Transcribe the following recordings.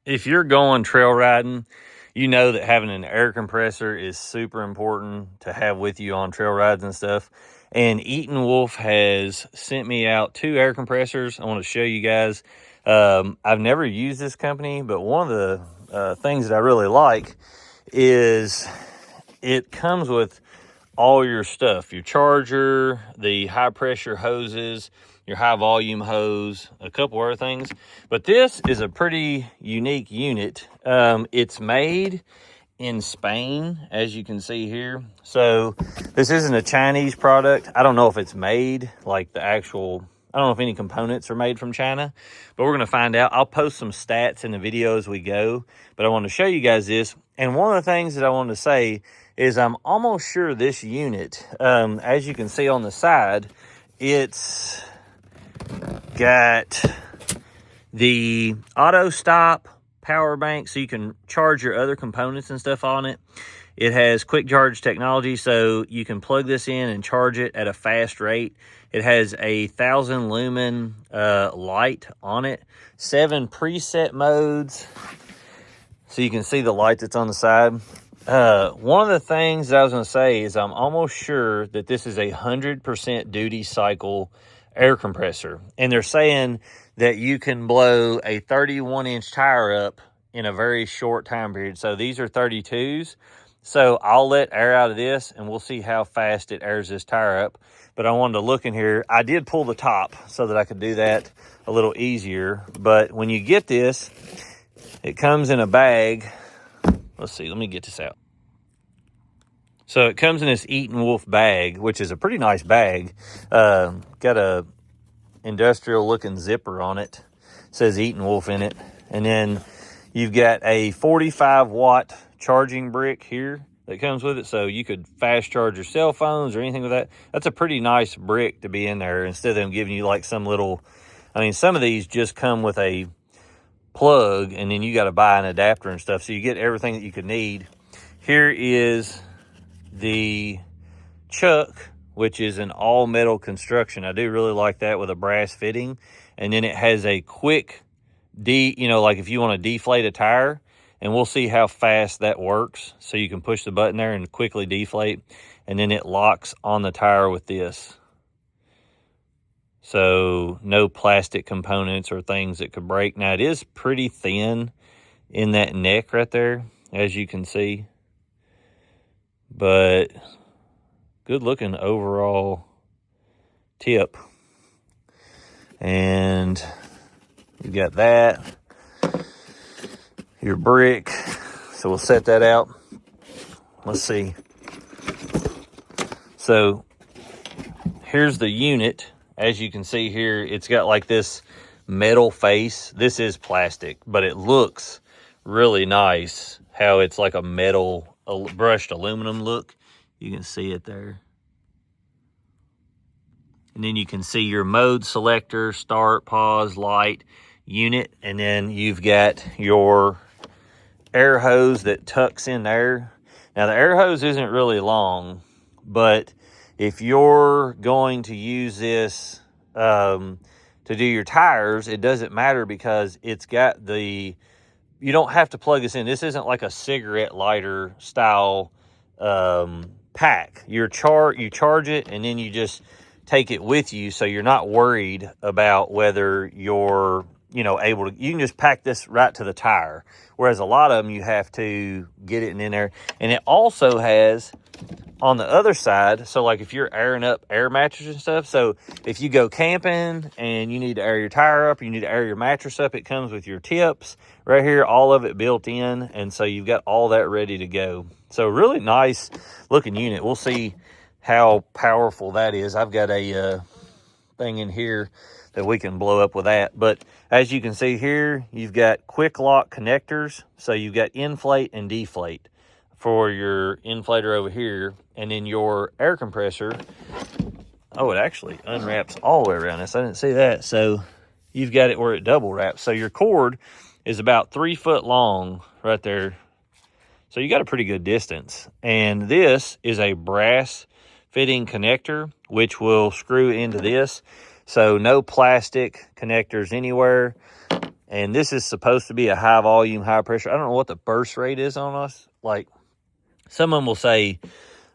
If you're going trail riding, you know that having an air compressor is super important to have with you on trail rides and stuff. And Etenwolf has sent me out 2 air compressors. I want to show you guys. I've never used this company, but one of the things that I really like is it comes with all your stuff, your charger, the high pressure hoses, your high volume hose, a couple other things. But this is a pretty unique unit. It's made in Spain, as you can see here. So this isn't a Chinese product. I don't know if it's made like the actual, I don't know if any components are made from China, but we're going to find out. I'll post some stats in the video as we go, but I want to show you guys this. And one of the things that I wanted to say is I'm almost sure this unit, as you can see on the side, it's got the auto stop power bank, so you can charge your other components and stuff on it. It has quick charge technology, so you can plug this in and charge it at a fast rate. It has a 1,000 lumen light on it, 7 preset modes, so you can see the light that's on the side. One of the things that I was going to say is I'm almost sure that this is a 100% duty cycle air compressor. And they're saying that you can blow a 31-inch tire up in a very short time period. So these are 32s. So I'll let air out of this and we'll see how fast it airs this tire up. But I wanted to look in here. I did pull the top so that I could do that a little easier. But when you get this, it comes in a bag. Let's see, let me get this out. So it comes in this Etenwolf bag, which is a pretty nice bag. Got a industrial looking zipper on it. It says Etenwolf in it. And then you've got a 45-watt charging brick here that comes with it. So you could fast charge your cell phones or anything with that. That's a pretty nice brick to be in there instead of them giving you like some little, I mean, some of these just come with a plug and then you got to buy an adapter and stuff. So you get everything that you could need. Here is the chuck, which is an all metal construction. I do really like that with a brass fitting. And then it has a quick like if you want to deflate a tire, and we'll see how fast that works. So you can push the button there and quickly deflate, and then it locks on the tire with this. So no plastic components or things that could break. Now it is pretty thin in that neck right there, as you can see. But good looking overall tip. And you got that, your brick. So we'll set that out. Let's see. So here's the unit. As you can see here, it's got like this metal face. This is plastic, but it looks really nice how it's like a metal brushed aluminum look. You can see it there. And then you can see your mode selector, start, pause, light, unit. And then you've got your air hose that tucks in there. Now the air hose isn't really long, but if you're going to use this to do your tires, it doesn't matter because it's got you don't have to plug this in. This isn't like a cigarette lighter style pack. You charge it and then you just take it with you, so you're not worried about whether you're able to. You can just pack this right to the tire, whereas a lot of them you have to get it in there. And it also has on the other side, so like if you're airing up air mattress and stuff, so if you go camping and you need to air your tire up, you need to air your mattress up, it comes with your tips right here, all of it built in, and so you've got all that ready to go. So really nice looking unit. We'll see how powerful that is. I've got a thing in here that we can blow up with that. But as you can see here, you've got quick lock connectors. So you've got inflate and deflate for your inflator over here. And then your air compressor, oh, it actually unwraps all the way around this. I didn't see that. So you've got it where it double wraps. So your cord is about 3 foot long right there. So you got a pretty good distance. And this is a brass fitting connector, which will screw into this. So no plastic connectors anywhere. And this is supposed to be a high volume, high pressure. I don't know what the burst rate is on us. Like, some of them will say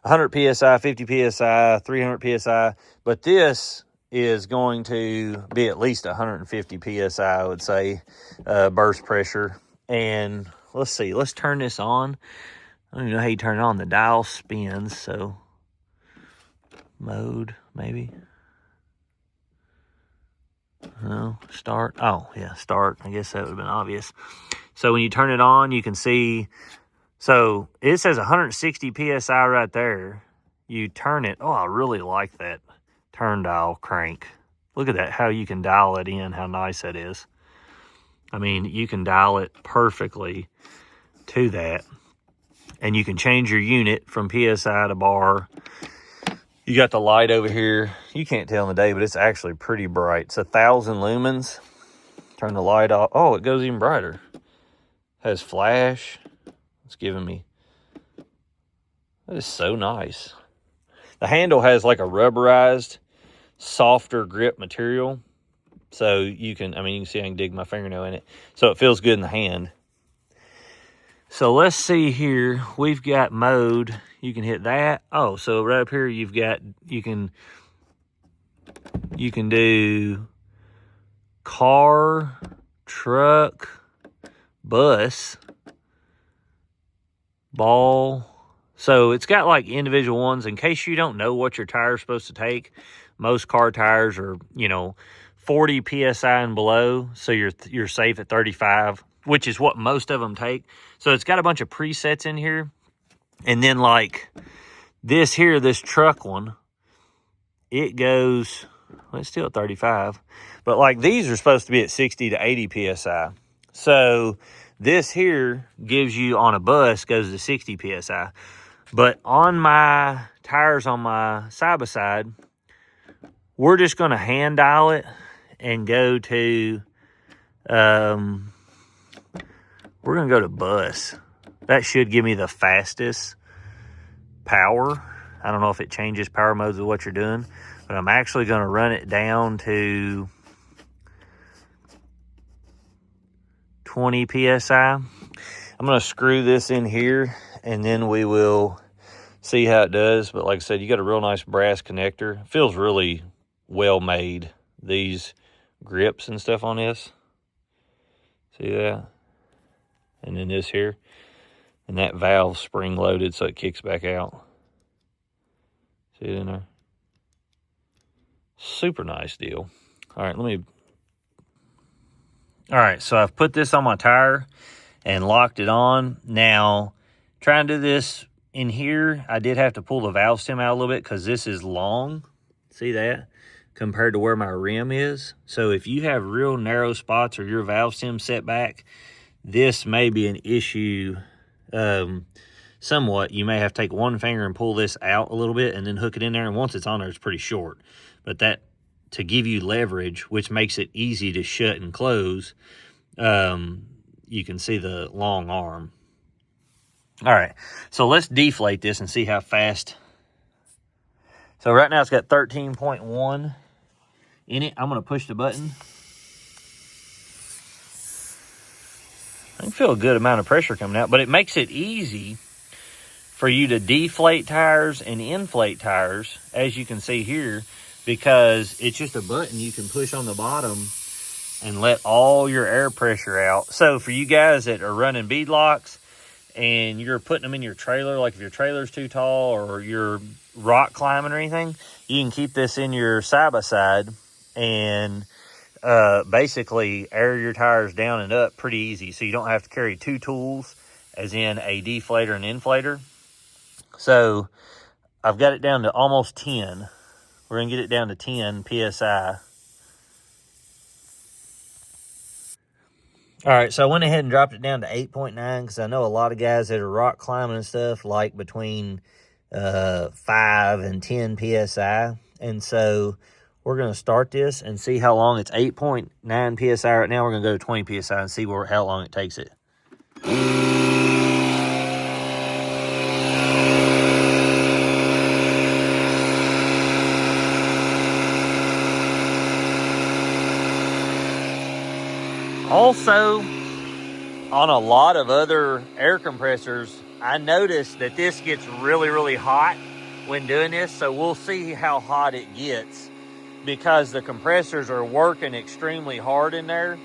100 PSI, 50 PSI, 300 PSI. But this is going to be at least 150 PSI, I would say, burst pressure. And let's see. Let's turn this on. I don't even know how you turn it on. The dial spins, so mode, maybe. No, start. Oh, yeah, start. I guess that would have been obvious. So when you turn it on, you can see. So it says 160 PSI right there. You turn it. Oh, I really like that turn dial crank. Look at that, how you can dial it in, how nice that is. I mean, you can dial it perfectly to that. And you can change your unit from PSI to bar. You got the light over here. You can't tell in the day, but it's actually pretty bright. It's 1,000 lumens. Turn the light off. Oh, it goes even brighter. Has flash. It's giving me. That is so nice. The handle has like a rubberized, softer grip material. So you can, I mean, you can see I can dig my fingernail in it. So it feels good in the hand. So let's see here. We've got mode. You can hit that. Oh, so right up here you've got, you can do car, truck, bus, ball. So it's got like individual ones. In case you don't know what your tire is supposed to take, most car tires are, 40 PSI and below. So you're safe at 35, which is what most of them take. So it's got a bunch of presets in here. And then like this here, this truck one, it goes, well, it's still at 35. But like these are supposed to be at 60 to 80 PSI. So this here gives you on a bus goes to 60 PSI. But on my tires on my side-by-side, we're just going to hand dial it and go to, we're going to go to bus. That should give me the fastest power. I don't know if it changes power modes of what you're doing, but I'm actually going to run it down to 20 PSI. I'm going to screw this in here, and then we will see how it does. But like I said, you got a real nice brass connector. It feels really well made, these grips and stuff on this. See that? And then this here. And that valve spring loaded so it kicks back out. See it in there? Super nice deal. All right, All right, so I've put this on my tire and locked it on. Now, trying to do this in here, I did have to pull the valve stem out a little bit because this is long. See that? Compared to where my rim is. So if you have real narrow spots or your valve stem set back, this may be an issue somewhat. You may have to take one finger and pull this out a little bit and then hook it in there. And once it's on there, it's pretty short. But that, to give you leverage, which makes it easy to shut and close, you can see the long arm. All right, so let's deflate this and see how fast. So right now it's got 13.1 in it. I'm going to push the button. I can feel a good amount of pressure coming out, but it makes it easy for you to deflate tires and inflate tires, as you can see here, because it's just a button you can push on the bottom and let all your air pressure out. So for you guys that are running bead locks and you're putting them in your trailer, like if your trailer's too tall or you're rock climbing or anything, you can keep this in your side-by-side and basically air your tires down and up pretty easy. So you don't have to carry two tools, as in a deflator and inflator. So I've got it down to almost 10. We're going to get it down to 10 PSI. All right, so I went ahead and dropped it down to 8.9 because I know a lot of guys that are rock climbing and stuff like between 5 and 10 PSI. And so we're going to start this and see how long. It's 8.9 PSI right now. We're going to go to 20 PSI and see how long it takes it. Also, on a lot of other air compressors, I noticed that this gets really, really hot when doing this. So we'll see how hot it gets, because the compressors are working extremely hard in there.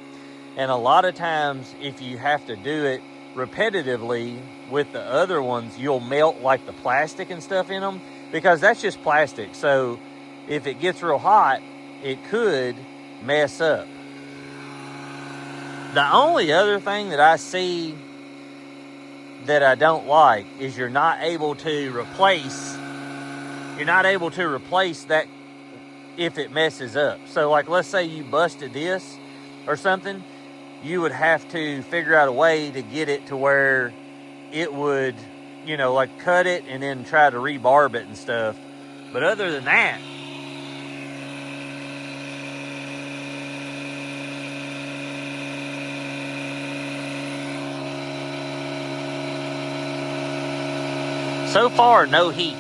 And a lot of times, if you have to do it repetitively with the other ones, you'll melt like the plastic and stuff in them, because that's just plastic. So if it gets real hot, it could mess up. The only other thing that I see that I don't like is you're not able to replace that if it messes up. So like, let's say you busted this or something, you would have to figure out a way to get it to where it would, like cut it and then try to rebarb it and stuff. But other than that, so far, no heat.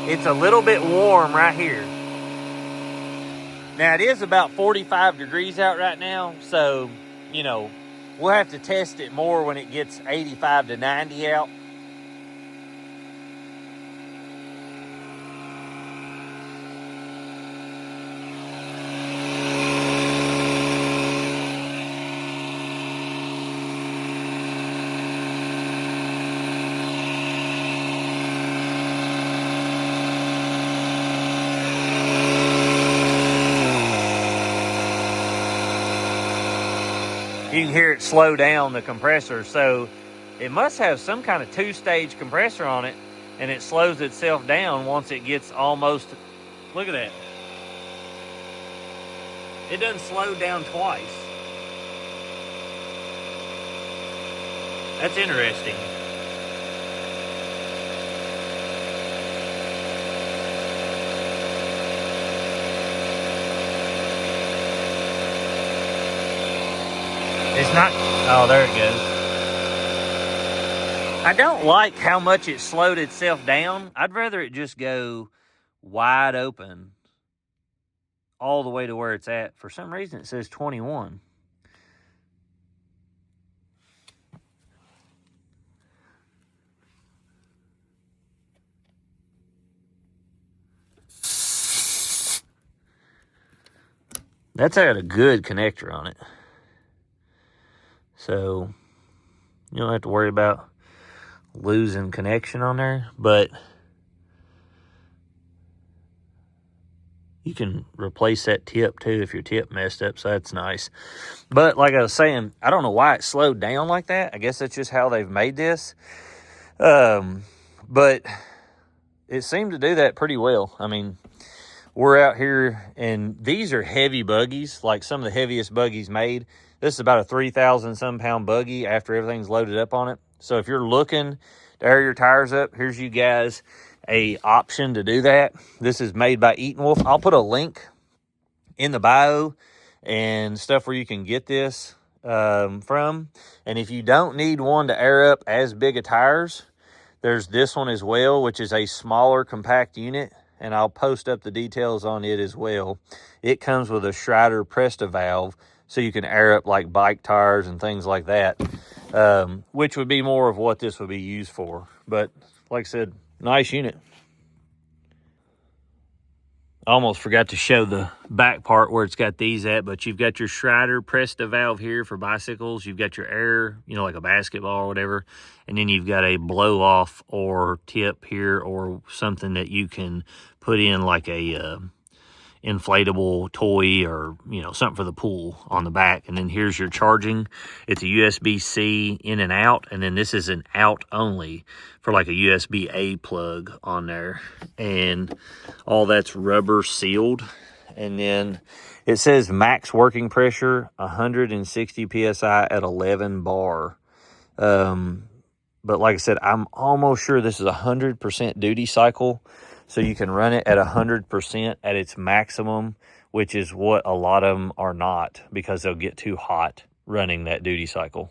It's a little bit warm right here. Now, it is about 45 degrees out right now, so, we'll have to test it more when it gets 85 to 90 out. You can hear it slow down the compressor. So it must have some kind of 2-stage compressor on it, and it slows itself down once it gets almost, look at that. It doesn't slow down twice. That's interesting. It's not, oh, there it goes. I don't like how much it slowed itself down. I'd rather it just go wide open all the way to where it's at. For some reason, it says 21. That's got a good connector on it. So you don't have to worry about losing connection on there, but you can replace that tip too if your tip messed up, so that's nice. But like I was saying, I don't know why it slowed down like that. I guess that's just how they've made this. But it seemed to do that pretty well. I mean, we're out here, and these are heavy buggies, like some of the heaviest buggies made. This is about a 3,000-some pound buggy after everything's loaded up on it. So if you're looking to air your tires up, here's you guys a option to do that. This is made by Etenwolf. I'll put a link in the bio and stuff where you can get this from. And if you don't need one to air up as big of tires, there's this one as well, which is a smaller compact unit, and I'll post up the details on it as well. It comes with a Schrader Presta valve, so you can air up like bike tires and things like that, which would be more of what this would be used for. But like I said, nice unit. I almost forgot to show the back part where it's got these at, but you've got your Schrader Presta valve here for bicycles. You've got your air, like a basketball or whatever. And then you've got a blow off or tip here, or something that you can put in like a inflatable toy or, something for the pool on the back. And then here's your charging. It's a USB-C in and out. And then this is an out only for like a USB-A plug on there. And all that's rubber sealed. And then it says max working pressure, 160 PSI at 11 bar. But like I said, I'm almost sure this is 100% duty cycle. So you can run it at 100% at its maximum, which is what a lot of them are not, because they'll get too hot running that duty cycle.